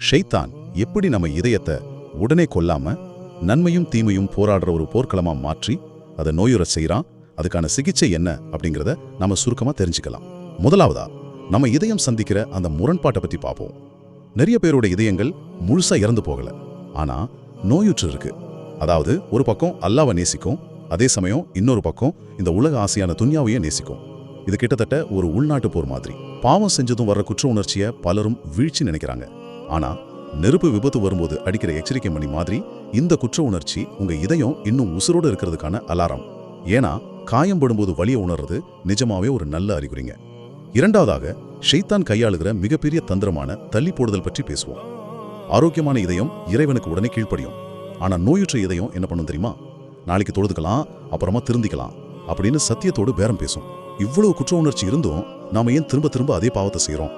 ஷைத்தான் எப்படி நம்ம இதயத்தை உடனே கொல்லாம நன்மையும் தீமையும் போராடுற ஒரு போர்க்களமா மாற்றி அதை நோயுற செய்யறான். அதுக்கான சிகிச்சை என்ன அப்படிங்கிறத நம்ம சுருக்கமா தெரிஞ்சுக்கலாம். முதலாவதா நம்ம இதயம் சந்திக்கிற அந்த முரண்பாட்டை பத்தி பார்ப்போம். நிறைய பேரோட இதயங்கள் முழுசா இறந்து போகல, ஆனா நோயுற்று இருக்கு. அதாவது ஒரு பக்கம் அல்லாஹ்வை நேசிக்கும், அதே சமயம் இன்னொரு பக்கம் இந்த உலக ஆசையான துன்யாவையே நேசிக்கும். இது கிட்டத்தட்ட ஒரு உள்நாட்டு போர் மாதிரி. பாவம் செஞ்சதும் வர்ற குற்ற உணர்ச்சியை பலரும் வீழ்ச்சி நினைக்கிறாங்க. ஆனா நெருப்பு விபத்து வரும்போது அடிக்கிற எச்சரிக்கை மணி மாதிரி இந்த குற்ற உணர்ச்சி உங்க இதயம் இன்னும் உசுரோடு இருக்கிறதுக்கான அலாரம். ஏன்னா காயம் படும்போது வலியை உணர்றது நிஜமாவே ஒரு நல்ல அறிகுறிங்க. இரண்டாவதாக ஷைத்தான் கையாளுகிற மிகப்பெரிய தந்திரமான தள்ளி போடுதல் பற்றி பேசுவோம். ஆரோக்கியமான இதயம் இறைவனுக்கு உடனே கீழ்ப்படியும். ஆனா நோயுற்ற இதயம் என்ன பண்ணும் தெரியுமா? நாளைக்கு தொழுதுக்கலாம், அப்புறமா திருந்திக்கலாம் அப்படின்னு சத்தியத்தோடு பேரம் பேசும். இவ்வளவு குற்ற உணர்ச்சி இருந்தும் நாம ஏன் திரும்ப திரும்ப அதே பாவத்தை செய்யறோம்?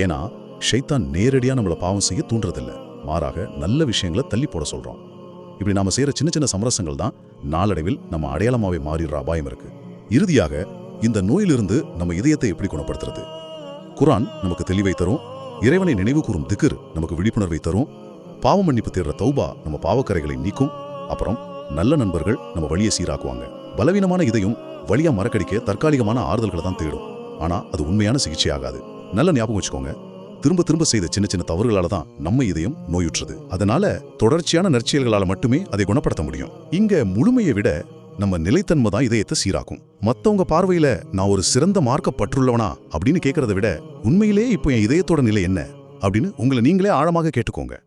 ஏன்னா ஷைத்தான் நேரடியா நம்மள பாவம் செய்ய தூண்டுறதில்ல, மாறாக நல்ல விஷயங்களை தள்ளி போட சொல்றோம். இப்படி நாம செய்யற சின்ன சின்ன சமரசங்கள் தான் நாளடைவில் நம்ம அடையாளமாவே மாறிடுற அபாயம் இருக்கு. இறுதியாக இந்த நோயிலிருந்து நம்ம இதயத்தை எப்படி குணப்படுத்துறது? குர்ஆன் நமக்கு தெளிவை தரும். இறைவனை நினைவு கூறும் திக்ர் நமக்கு விழிப்புணர்வை தரும். பாவ மன்னிப்பு தேடுற தௌபா நம்ம பாவக்கரைகளை நீக்கும். அப்புறம் நல்ல நண்பர்கள் நம்ம வழியை சீராக்குவாங்க. பலவீனமான இதயம் வழியா மறக்கடிக்க தற்காலிகமான ஆறுதல்களை தான் தேடும், ஆனா அது உண்மையான சிகிச்சை ஆகாது. நல்ல ஞாபகம் வச்சுக்கோங்க, திரும்ப திரும்ப செய்த சின்ன சின்ன தவறுகளால தான் நம்ம இதயம் நோயுற்றது. அதனால தொடர்ச்சியான நற்செயல்களால மட்டுமே அதை குணப்படுத்த முடியும். இங்க முழுமையை விட நம்ம நிலைத்தன்மை தான் இதயத்தை சீராக்கும். மத்தவங்க பார்வையில நான் ஒரு சிறந்த மார்க்கப்பற்றுள்ளவனா அப்படின்னு கேட்கறத விட உண்மையிலே இப்போ என் இதயத்தோட நிலை என்ன அப்படின்னு உங்களை நீங்களே ஆழமாக கேட்டுக்கோங்க.